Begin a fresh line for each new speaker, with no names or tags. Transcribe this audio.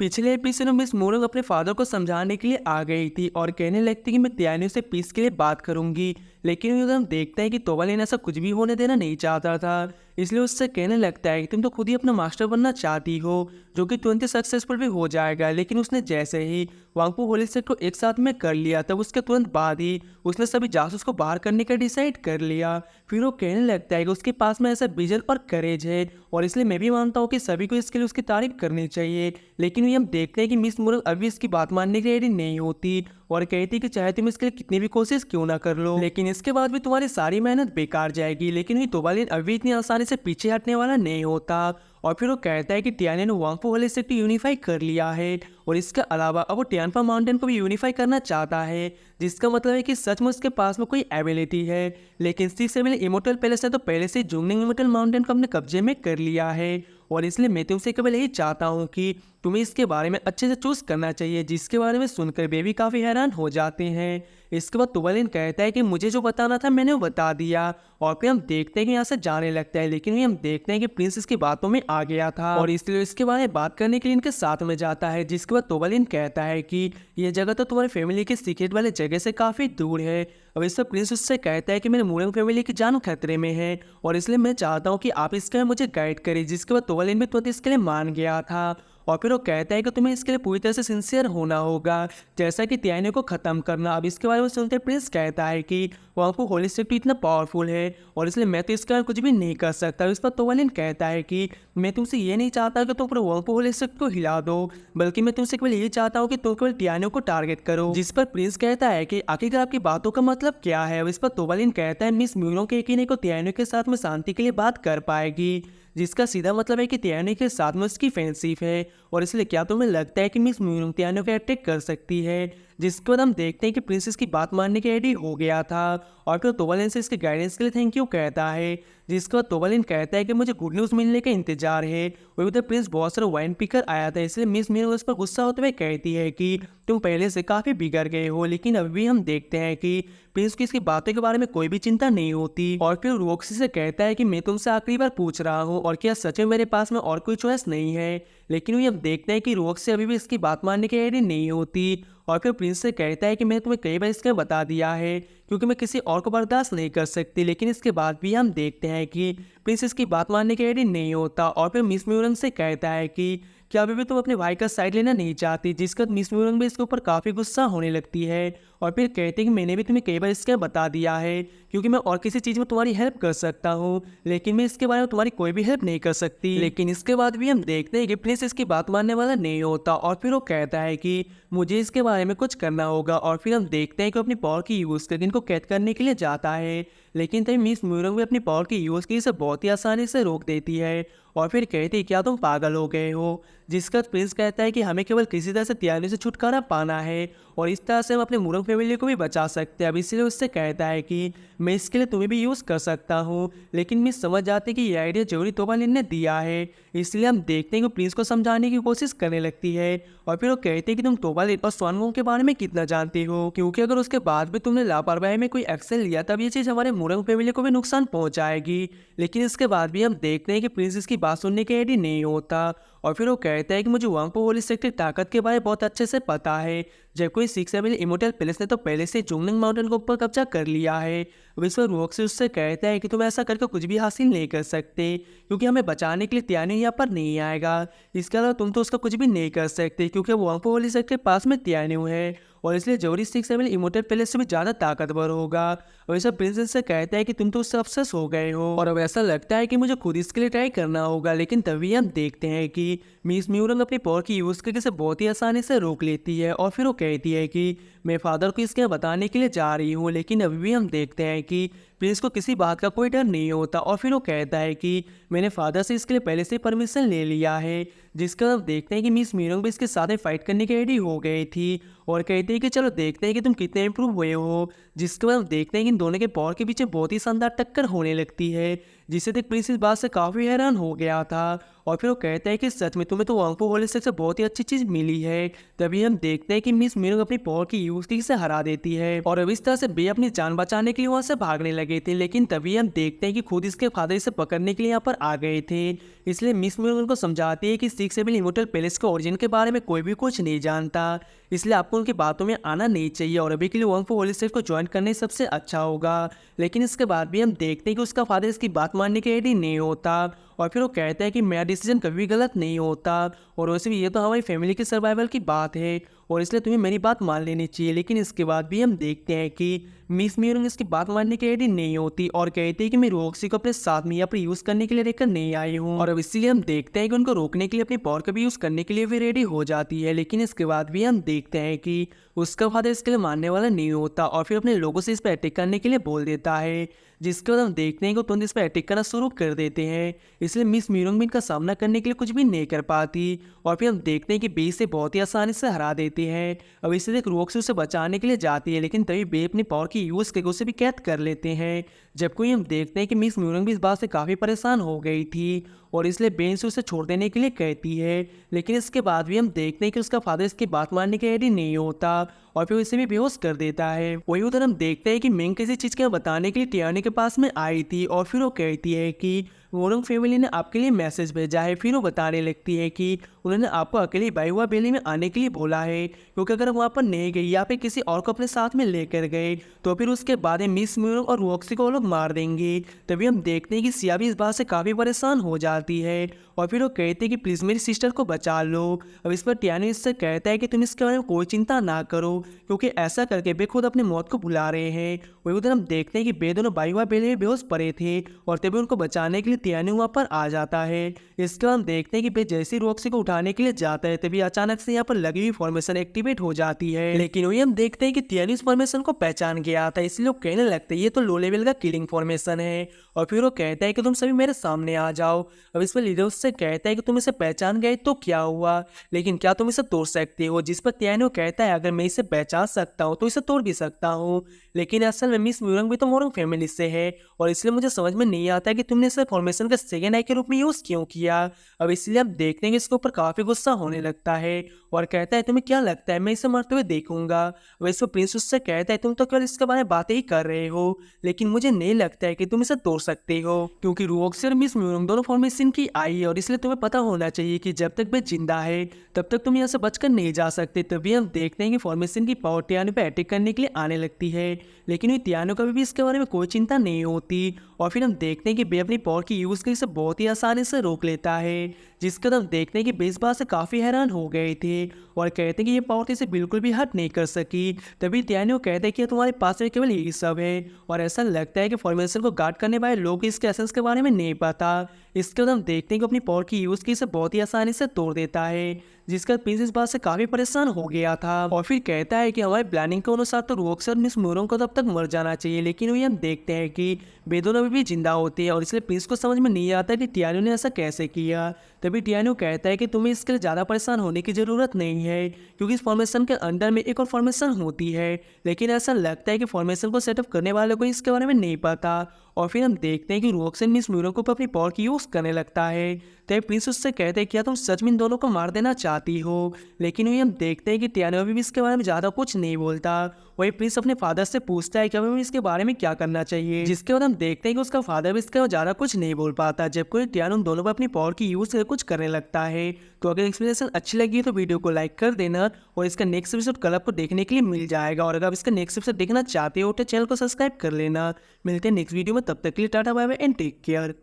पिछले एपिसोड में मिस मोरंग अपने फादर को समझाने के लिए आ गई थी और कहने लगती कि मैं त्यानियों से पीस के लिए बात करूंगी। लेकिन उधर हम देखते हैं कि तोबालिन ऐसा कुछ भी होने देना नहीं चाहता था। इसलिए उससे कहने लगता है कि तुम तो खुद ही अपना मास्टर बनना चाहती हो, जो कि तुरंत सक्सेसफुल भी हो जाएगा। लेकिन उसने जैसे ही वांगपो होलीसेक को एक साथ में कर लिया, तब उसके तुरंत बाद ही उसने सभी जासूस को बाहर करने का डिसाइड कर लिया। फिर वो कहने लगता है कि उसके पास में ऐसा विजन और करेज है, और इसलिए मैं भी मानता हूँ कि सभी को इसके लिए उसकी तारीफ करनी चाहिए। लेकिन ये हम देखते हैं कि मिस मुरल अभी इसकी बात मानने के रेडी नहीं होती और कहती कि चाहे तुम इसके लिए कितनी भी कोशिश क्यों ना कर लो, लेकिन इसके बाद भी तुम्हारी सारी मेहनत बेकार जाएगी। लेकिन ये तोबालिन अभी इतनी आसानी से पीछे हटने वाला नहीं होता। और फिर वो कहता है कि टियाने ने वांगपो होलीसेक को यूनिफाई कर लिया है, और इसके अलावा अब वो टियानफा माउंटेन को भी यूनिफाई करना चाहता है, जिसका मतलब है कि सचमुच उसके पास में कोई एबिलिटी है। लेकिन 6 इमोर्टल पैलेस ने तो पहले से जुंगनिंग इमोर्टल माउंटेन को अपने कब्जे में कर लिया है, और इसलिए मैं तुमसे केवल यही चाहता हूँ कि तुम्हें इसके बारे में अच्छे से चूज करना चाहिए, जिसके बारे में सुनकर बेबी काफ़ी हैरान हो जाते हैं। इसके बाद तुबालिन कहता है कि मुझे जो बताना था मैंने वो बता दिया, और फिर हम देखते हैं कि यहाँ से जाने लगता है। लेकिन हम देखते हैं कि प्रिंस इसकी बातों में आ गया था और इसलिए इसके बारे में बात करने के लिए इनके साथ में जाता है। जिसके बाद तुबालिन कहता है कि यह जगह तो तुम्हारी फैमिली के सीक्रेट वाले जगह से काफ़ी दूर है। अब इस पर प्रिंस उससे कहता है कि मेरे मुरंग फैमिली की जान खतरे में है, और इसलिए मैं चाहता हूँ कि आप इसके लिए मुझे गाइड करें। जिसके बाद तुबालिन भी तुरंत इसके लिए मान गया था, और फिर वो कहता है कि तुम्हें इसके लिए पूरी तरह से सिंसियर होना होगा, जैसा कि त्याने को ख़त्म करना। अब इसके बारे में सुनते प्रिंस कहता है कि वांगपो होलीसेक तो इतना पावरफुल है, और इसलिए मैं तो इसका कुछ भी नहीं कर सकता। इस पर तोबालिन कहता है कि मैं तुमसे ये नहीं चाहता कि तुम पूरे वांगपो होलीसेक को हिला दो, बल्कि मैं तुमसे केवल ये चाहता हूँ कि तुम केवल टियानो को टारगेट करो। जिस पर प्रिंस कहता है कि आखिरकार आपकी बातों का मतलब क्या है। अब इस पर तोबालिन कहता है मिस म्यूरो के यकीन को टियानो के साथ में शांति के लिए बात कर पाएगी, जिसका सीधा मतलब है कि त्यानो के साथ में उसकी फ्रेंडशिप है, और इसलिए क्या तुम्हें लगता है कि मिस म्यूरो त्यानो को अटैक कर सकती है। जिसके बाद हम देखते हैं कि प्रिंसेस की बात मानने के रेडी हो गया था, और फिर तोबालिन से इसके गाइडेंस के लिए थैंक यू कहता है। जिसके बाद तोबालिन कहता है कि मुझे गुड न्यूज़ मिलने का इंतजार है। वही उधर प्रिंस बहुत सारा वाइन पीकर आया था, इसलिए मिस म्यूरो उस पर गुस्सा होते हुए कहती है कि तुम पहले से काफ़ी बिगड़ गए हो। लेकिन अभी भी हम देखते हैं कि प्रिंस की इसकी बातों के बारे में कोई भी चिंता नहीं होती, और फिर रोक्सी से कहता है कि मैं तुमसे आखिरी बार पूछ रहा हूँ, और क्या सच में मेरे पास में और कोई चॉइस नहीं है। लेकिन वही हम देखते हैं कि रोक्सी अभी भी इसकी बात मानने के रेडी नहीं होती, और फिर प्रिंस से कहता है कि मैंने तुम्हें कई बार इसका बता दिया है, क्योंकि मैं किसी और को बर्दाश्त नहीं कर सकती। लेकिन इसके बाद भी हम देखते हैं कि प्रिंस इसकी बात मानने के रेडी नहीं होता, और फिर मिस म्यूरंग से कहता है कि क्या अभी भी तुम अपने भाई का साइड लेना नहीं चाहती। जिसका मिस म्यूरंग भी इसके ऊपर काफ़ी गुस्सा होने लगती है, और फिर कहते हैं कि मैंने भी तुम्हें कई बार इसका बता दिया है, क्योंकि मैं और किसी चीज़ में तुम्हारी हेल्प कर सकता हूँ, लेकिन मैं इसके बारे में तुम्हारी कोई भी हेल्प नहीं कर सकती। लेकिन इसके बाद भी हम देखते हैं कि प्रिंस इसकी बात मानने वाला नहीं होता, और फिर वो कहता है कि मुझे इसके बारे में कुछ करना होगा। और फिर हम देखते हैं कि अपनी पावर की यूज़ करके इनको कैद करने के लिए जाता है, लेकिन तभी मिस म्यूरंग भी अपनी पावर की यूज़ की इसे बहुत ही आसानी से रोक देती है, और फिर कहती है क्या तुम पागल हो गए हो। जिसका प्रिंस कहता है कि हमें केवल किसी तरह से त्यानी से छुटकारा पाना है, और इस तरह से हम अपने मुरंग फैमिली को भी बचा सकते हैं। अब इसलिए उससे कहता है कि मैं इसके लिए तुम्हें भी यूज़ कर सकता हूँ। लेकिन मिस समझ जाते हैं कि ये आइडिया जरूरी तोबालिन ने दिया है, इसलिए हम देखते हैं कि प्रिंस को समझाने की कोशिश करने लगती है, और फिर वो कहते हैं कि तुम तोबालिन और स्वानगोंग के बारे में कितना जानती हो, क्योंकि अगर उसके बाद भी तुमने लापरवाही में कोई एक्शन लिया तब ये चीज़ हमारे मुरंग फैमिली को भी नुकसान पहुँचाएगी। लेकिन इसके बाद भी हम देखते हैं कि प्रिंस इसकी बात सुनने के रेडी नहीं होता, और फिर वो कहता है कि मुझे वांगपो होलीसेक की ताकत के बारे में बहुत अच्छे से पता है, जब कोई 6 इमोर्टल पैलेस ने तो पहले से जुंगनिंग माउंटेन के ऊपर कब्जा कर लिया है। विश्व रोक्सी उससे कहता है कि तुम ऐसा करके कुछ भी हासिल नहीं कर सकते, क्योंकि हमें बचाने के लिए त्यानी यहाँ पर नहीं आएगा। इसके अलावा तुम तो उसका कुछ भी नहीं कर सकते, क्योंकि वांगपो होलीसेक के पास में त्यानी है, और इसलिए जरूरी 6 इमोर्टल पैलेस से भी ज़्यादा ताकतवर होगा। और ऐसा प्रिंसेस से कहता है कि तुम तो उससे अफसोस हो गए हो, और अब ऐसा लगता है कि मुझे खुद इसके लिए ट्राई करना होगा। लेकिन तभी हम देखते हैं कि मिस म्यूरंग अपनी पावर की यूज़ करके इसे बहुत ही आसानी से रोक लेती है, और फिर वो कहती है कि मैं फादर को इसके बताने के लिए जा रही हूँ। लेकिन अभी भी हम देखते हैं कि प्रिंस को किसी बात का कोई डर नहीं होता, और फिर वो कहता है कि मैंने फादर से इसके लिए पहले से परमिशन ले लिया है। जिसका हम देखते हैं कि मिस म्यूरंग भी इसके साथ में फाइट करने की रेडी हो गई थी, और कहते हैं कि चलो देखते हैं कि तुम कितने इंप्रूव हुए हो। जिसके बाद हम देखते हैं कि इन दोनों के पावर के पीछे बहुत ही शानदार टक्कर होने लगती है, जिससे देख प्रिंस इस बात से काफ़ी हैरान हो गया था, और फिर वो कहता है कि सच में तुम्हें तो वांगपो होलीसेक से बहुत ही अच्छी चीज़ मिली है। तभी हम देखते हैं कि मिस म्यूरंग अपनी पावर की यूज़ की से हरा देती है, और अब इस तरह से बे अपनी जान बचाने के लिए वहाँ से भागने लगे। गए थे, लेकिन तभी हम देखते हैं कि खुद इसके फादर इसे पकड़ने के लिए यहाँ पर आ गए थे। इसलिए मिस म्यूरंग उनको समझाती है कि 6 इमोर्टल पैलेस के ओरिजिन के बारे में कोई भी कुछ नहीं जानता, इसलिए आपको उनकी बातों में आना नहीं चाहिए और अभी के लिए वंग फू होली स्टेट को ज्वाइन करने सबसे अच्छा होगा। लेकिन इसके बाद भी हम देखते हैं कि उसका फादर इसकी बात मानने के रेडी नहीं होता और फिर वो कहता है कि मेरा डिसीजन कभी भी गलत नहीं होता और वैसे भी ये तो हमारी फैमिली के सर्वाइवल की बात है और इसलिए तुम्हें मेरी बात मान लेनी चाहिए। लेकिन इसके बाद भी हम देखते हैं कि मिस म्यूरंग इसकी बात मानने के रेडी नहीं होती और कहती है कि मैं रोक्सी को अपने साथ में यहाँ पर यूज़ करने के लिए लेकर नहीं आई हूँ और अब इसीलिए हम देखते हैं कि उनको रोकने के लिए अपनी पावर का भी यूज़ करने के लिए भी रेडी हो जाती है। लेकिन इसके बाद भी हम देखते हैं कि उसका फादर इसके लिए मानने वाला नहीं होता और फिर अपने लोगों से इस पर अटैक करने के लिए बोल देता है, जिसके बाद हम देखते हैं कि तुरंत इस पर अटैक करना शुरू कर देते हैं। इसलिए मिस म्यूरंग भी इनका सामना करने के लिए कुछ भी नहीं कर पाती और फिर हम देखते हैं कि बे से बहुत ही आसानी से हरा देते हैं। अब इसलिए रोक्सी उसे बचाने के लिए जाती है, लेकिन तभी बे अपनी पावर की यूज़ करके उसे भी कैद कर लेते हैं। जबकि हम देखते हैं कि मिस म्यूरंग भी इस बात से काफ़ी परेशान हो गई थी और इसलिए बेन से उसे छोड़ देने के लिए कहती है। लेकिन इसके बाद भी हम देखते हैं कि उसका फादर इसकी बात मानने के रेडी नहीं होता और फिर उसे भी बेहोश कर देता है। वही उधर हम देखते हैं कि मिंग किसी चीज़ के बताने के लिए टियानी के पास में आई थी और फिर वो कहती है कि वोरोंग फैमिली ने आपके लिए मैसेज भेजा है। फिर वो बताने लगती है कि उन्होंने आपको अकेले बाईवा बेली में आने के लिए बोला है, क्योंकि अगर वहाँ पर नहीं गई या फिर किसी और को अपने साथ में लेकर गए तो फिर उसके बाद मिस म्यूरंग और रोक्सी को वो लोग मार देंगे। तभी हम देखते हैं कि सिया भी इस बात से काफ़ी परेशान हो जाती है और फिर वो कहते हैं कि प्लीज़ मेरी सिस्टर को बचा लो। अब इस पर टियानी इससे कहता है कि तुम इसके बारे में कोई चिंता ना करो, क्योंकि ऐसा करके बे खुद अपनी मौत को बुला रहे हैं। वही उधर हम देखते हैं कि बे दोनों बाईवा बेले में बेहोश पड़े थे और तभी उनको बचाने के लिए टियानी वहाँ पर आ जाता है। इसके बाद हम देखते हैं कि बे जैसे रोक्सी को उठाने के लिए जाता है तभी अचानक से यहाँ पर लगी हुई फॉर्मेशन एक्टिवेट हो जाती है। लेकिन वही हम देखते हैं कि टियानी इस फॉर्मेशन को पहचान गया था, इसलिए वो कहने लगते हैं ये तो लो लेवल का किलिंग फॉर्मेशन है और फिर वो कहता है कि तुम सभी मेरे सामने आ जाओ। अब इस पर लीडर उससे कहता है कि तुम इसे पहचान गए तो क्या हुआ, लेकिन क्या तुम इसे तोड़ सकते हो। जिस पर टियानी कहता है अगर मैं इसे पहचान सकता हूँ तो इसे तोड़ भी सकता हूँ, लेकिन असल में मिस म्यूरंग भी तो मोरंग फैमिली से है और इसलिए मुझे समझ में नहीं आता कि तुमने इसे फॉर्मेशन का सेकेंड आई के रूप में यूज क्यों किया। अब इसलिए हम देखते हैं कि इसके ऊपर काफी गुस्सा होने लगता है और कहता है तुम्हें क्या लगता है मैं इसे मरते हुए देखूंगा। वैसे प्रिंस उससे कहता है तुम तो केवल इसके बारे में बातें ही कर रहे हो, लेकिन मुझे नहीं लगता है कि तुम इसे तोड़ सकते हो, क्योंकि रोक्सी और मिस म्यूरंग दोनों फॉर्मेशन की आई है और इसलिए तुम्हें पता होना चाहिए कि जब तक वे जिंदा है तब तक तुम यहाँ से बचकर नहीं जा सकते। तभी हम देखते हैं कि फॉर्मेशन की पावर टियानो पे अटैक करने के लिए आने लगती है, लेकिन टियानो का भी इसके बारे में कोई चिंता नहीं होती और फिर हम देखते हैं कि बे अपनी पावर की यूज करके इसे बहुत ही आसानी से रोक लेता है। जिसके बाद हम देखते हैं कि बे इस बात से काफी हैरान हो गए थे और कहते हैं कि ये पावर इसे बिल्कुल भी हट नहीं कर सकी। तभी टियानो कहते हैं कि तुम्हारे पास में केवल यही सब है और ऐसा लगता है कि फॉर्मेशन को गार्ड करने वाले लोग इसके एसेंस के बारे में नहीं पता। इसके बाद हम देखते हैं कि अपनी पावर की यूज की इसे बहुत ही आसानी से तोड़ देता है, जिसका प्रिंस इस बात से काफी परेशान हो गया था और फिर कहता है कि हमारे प्लानिंग के अनुसार तो रोक्सी और मिस म्यूरंग को तब तक मर जाना चाहिए, लेकिन वही हम देखते हैं कि बे दोनों अभी भी जिंदा होते हैं और इसलिए प्रिंस को समझ में नहीं आता कि टियानो ने ऐसा कैसे किया। तभी टियानो कहता है कि तुम्हें इसके लिए ज़्यादा परेशान होने की ज़रूरत नहीं है, क्योंकि इस फॉर्मेशन के अंदर में एक और फॉर्मेशन होती है, लेकिन ऐसा लगता है कि फॉर्मेशन को सेटअप करने वालों को इसके बारे में नहीं पता। और फिर हम देखते हैं कि रोक्सी मिस म्यूरंग को अपनी पावर की यूज़ करने लगता है। तभी प्रिंस उससे कहते हैं क्या तुम सच में इन दोनों को मार देना चाहती हो, लेकिन वही हम देखते हैं कि टियानो अभी भी इसके बारे में ज़्यादा कुछ नहीं बोलता। वही प्रिंस अपने फादर से पूछता है कि हमें इसके बारे में क्या करना चाहिए, जिसके बाद हम देखते हैं कि उसका फादर भी इसके ज़्यादा कुछ नहीं बोल पाता, जबकि टियानो उन दोनों पर अपनी पावर की यूज़ करके कुछ करने लगता है। तो अगर एक्सप्लेनेशन अच्छी लगी तो वीडियो को लाइक कर देना और इसका नेक्स्ट एपिसोड कल आपको देखने के लिए मिल जाएगा, और अगर आप इसका नेक्स्ट एपिसोड देखना चाहते हो तो चैनल को सब्सक्राइब कर लेना। मिलते हैं नेक्स्ट वीडियो में, तब तक के लिए tata bye bye and take care.